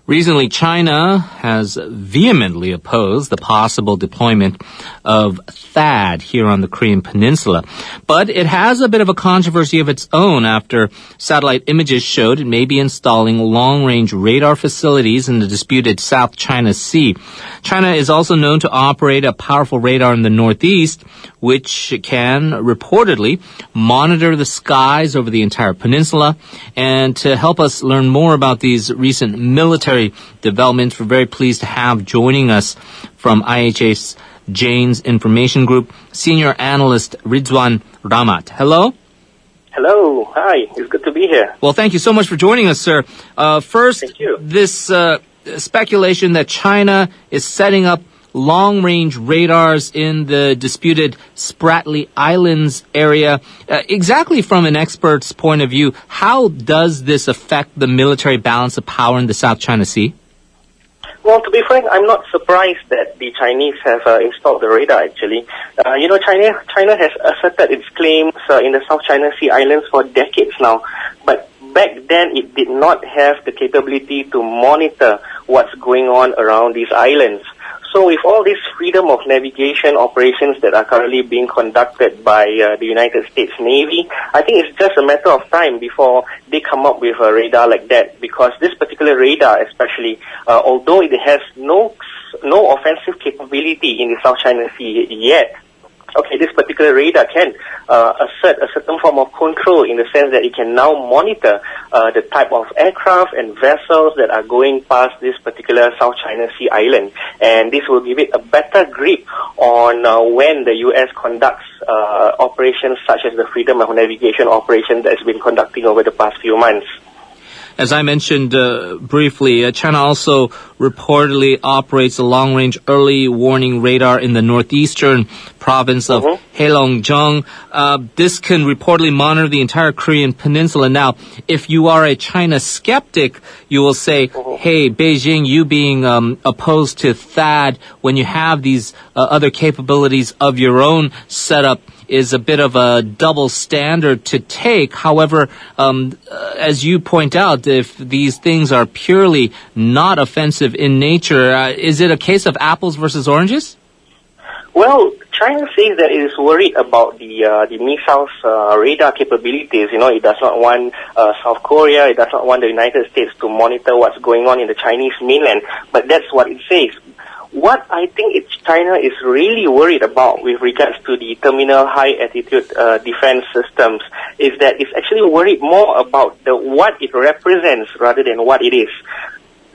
Recently, China has vehemently opposed the possible deployment of THAAD here on the Korean Peninsula. But it has a bit of a controversy of its own after satellite images showed it may be installing long-range radar facilities in the disputed South China Sea. China is also known to operate a powerful radar in the northeast, which can reportedly monitor the skies over the entire peninsula. And to help us learn more about these recent military developments, we're very pleased to have joining us from IHS Jane's Information Group, Senior Analyst Ridzwan Rahmat. Hello. Hello. Hi. It's good to be here. Well, thank you so much for joining us, sir. First, Thank you. This speculation that China is setting up long-range radars in the disputed Spratly Islands area. Exactly from an expert's point of view, how does this affect the military balance of power in the South China Sea? Well, to be frank, I'm not surprised that the Chinese have installed the radar, actually. China has asserted its claims in the South China Sea Islands for decades now. But back then, it did not have the capability to monitor what's going on around these islands. So with all these freedom of navigation operations that are currently being conducted by the United States Navy, I think it's just a matter of time before they come up with a radar like that, because this particular radar especially, although it has no offensive capability in the South China Sea yet, okay, this particular radar can assert a certain form of control in the sense that it can now monitor the type of aircraft and vessels that are going past this particular South China Sea island. And this will give it a better grip on when the U.S. conducts operations such as the freedom of navigation operation that has been conducting over the past few months. As I mentioned briefly, China also reportedly operates a long-range early warning radar in the northeastern province of Heilongjiang. This can reportedly monitor the entire Korean peninsula. Now, if you are a China skeptic, you will say, hey, Beijing, you being opposed to THAAD when you have these other capabilities of your own setup is a bit of a double standard to take. However, as you point out, if these things are purely not offensive in nature, is it a case of apples versus oranges? Well, China says that it is worried about the missiles radar capabilities. You know, it does not want South Korea, it does not want the United States to monitor what's going on in the Chinese mainland. But that's what it says. What I think China is really worried about with regards to the terminal high-altitude defense systems is that it's actually worried more about what it represents rather than what it is.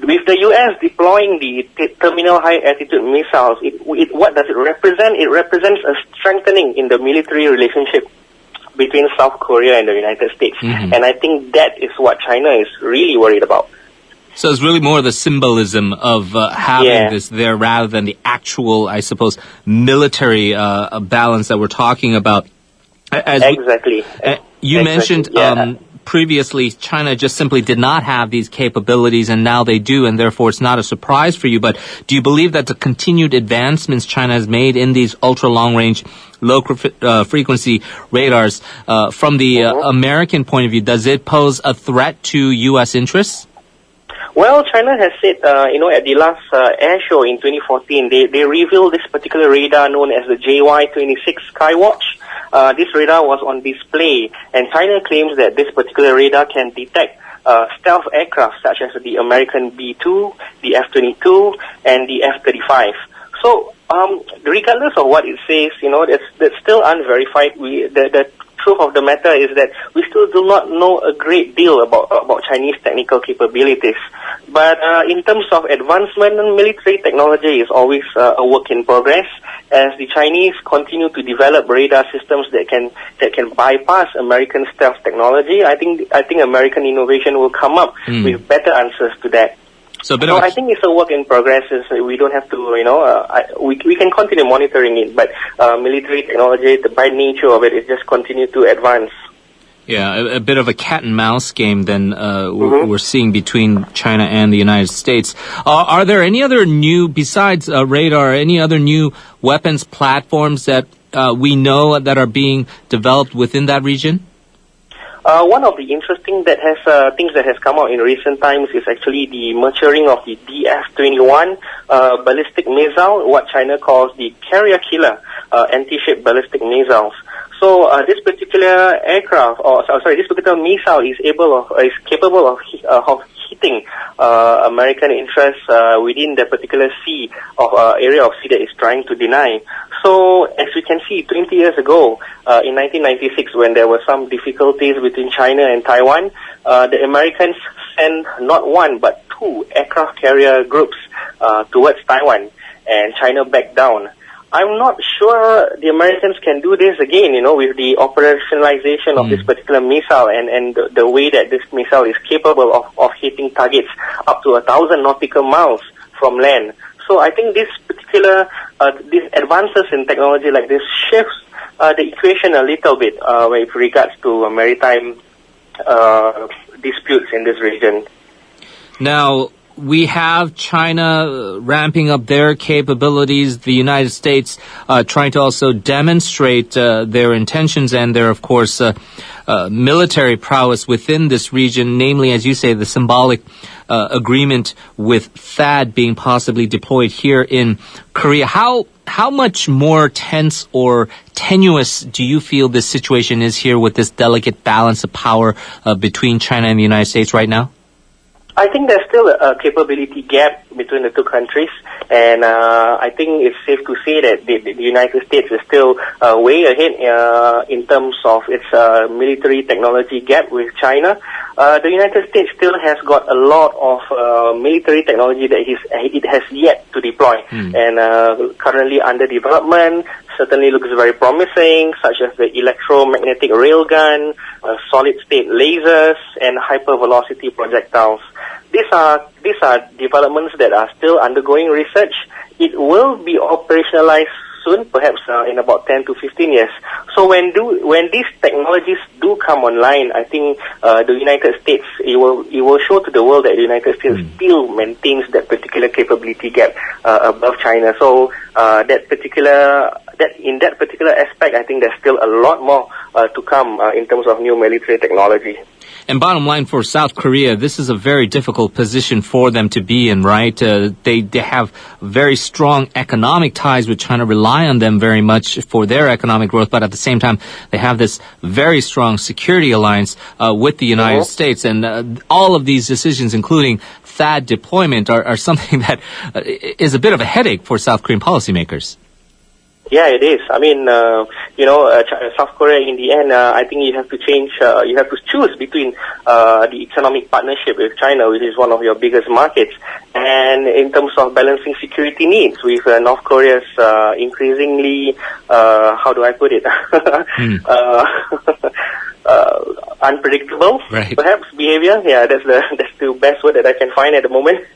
With the U.S. deploying the terminal high-altitude missiles, what does it represent? It represents a strengthening in the military relationship between South Korea and the United States. And I think that is what China is really worried about. So it's really more the symbolism of having this there rather than the actual, I suppose, military balance that we're talking about. Exactly. You mentioned previously China just simply did not have these capabilities, and now they do, and therefore it's not a surprise for you. But do you believe that the continued advancements China has made in these ultra-long-range, low-frequency radars, from the American point of view, does it pose a threat to U.S. interests? Well, China has said, at the last air show in 2014, they revealed this particular radar known as the JY-26 Skywatch. This radar was on display, and China claims that this particular radar can detect stealth aircraft such as the American B-2, the F-22, and the F-35. So, regardless of what it says, that's still unverified. The truth of the matter is that we still do not know a great deal about Chinese technical capabilities. But in terms of advancement, military technology is always a work in progress. As the Chinese continue to develop radar systems that can bypass American stealth technology, I think American innovation will come up with better answers to that. So I think it's a work in progress. We don't have to, we can continue monitoring it, but military technology, by nature of it, is just continue to advance. Yeah, a bit of a cat and mouse game then we're seeing between China and the United States. Are there any other new, besides radar, any other new weapons platforms that we know that are being developed within that region? One of the interesting things that has come out in recent times is actually the maturing of the DF-21 ballistic missile, what China calls the carrier killer anti-ship ballistic missiles. So this particular this particular missile is capable of hitting American interests within the particular sea of area of sea that is trying to deny. So as we can see, 20 years ago, in 1996, when there were some difficulties between China and Taiwan, the Americans sent not one but two aircraft carrier groups towards Taiwan, and China backed down. I'm not sure the Americans can do this again, with the operationalization of this particular missile and the way that this missile is capable of hitting targets up to 1,000 nautical miles from land. So I think these advances in technology like this shifts the equation a little bit with regards to maritime disputes in this region. Now, we have China ramping up their capabilities, the United States trying to also demonstrate their intentions and their, of course, military prowess within this region, namely, as you say, the symbolic agreement with THAAD being possibly deployed here in Korea. How much more tense or tenuous do you feel this situation is here with this delicate balance of power between China and the United States right now? I think there's still a capability gap between the two countries, and I think it's safe to say that the United States is still way ahead in terms of its military technology gap with China. The United States still has got a lot of military technology that it has yet to deploy, and currently under development. Certainly looks very promising, such as the electromagnetic railgun, solid-state lasers, and hypervelocity projectiles. These are developments that are still undergoing research. It will be operationalized soon, perhaps in about 10 to 15 years. So when these technologies do come online, I think the United States, it will show to the world that the United States still maintains that particular capability gap above China. So in that particular aspect, I think there's still a lot more to come in terms of new military technology. And bottom line for South Korea, this is a very difficult position for them to be in, right? They have very strong economic ties with China, rely on them very much for their economic growth, but at the same time, they have this very strong security alliance with the United States. And all of these decisions, including THAAD deployment, are something that is a bit of a headache for South Korean policymakers. Yeah, it is. I mean, South Korea, in the end, I think you have to choose between the economic partnership with China, which is one of your biggest markets, and in terms of balancing security needs with North Korea's increasingly, how do I put it, unpredictable, perhaps, behavior. Yeah, that's the best word that I can find at the moment.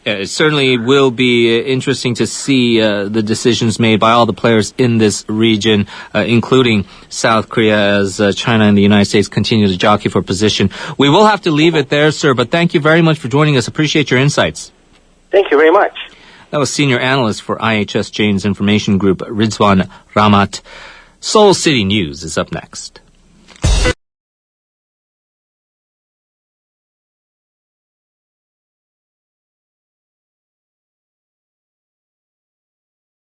It certainly will be interesting to see the decisions made by all the players in this region, including South Korea, as China and the United States continue to jockey for position. We will have to leave it there, sir, but thank you very much for joining us. Appreciate your insights. Thank you very much. That was Senior Analyst for IHS Jane's Information Group, Ridzwan Rahmat. Seoul City News is up next.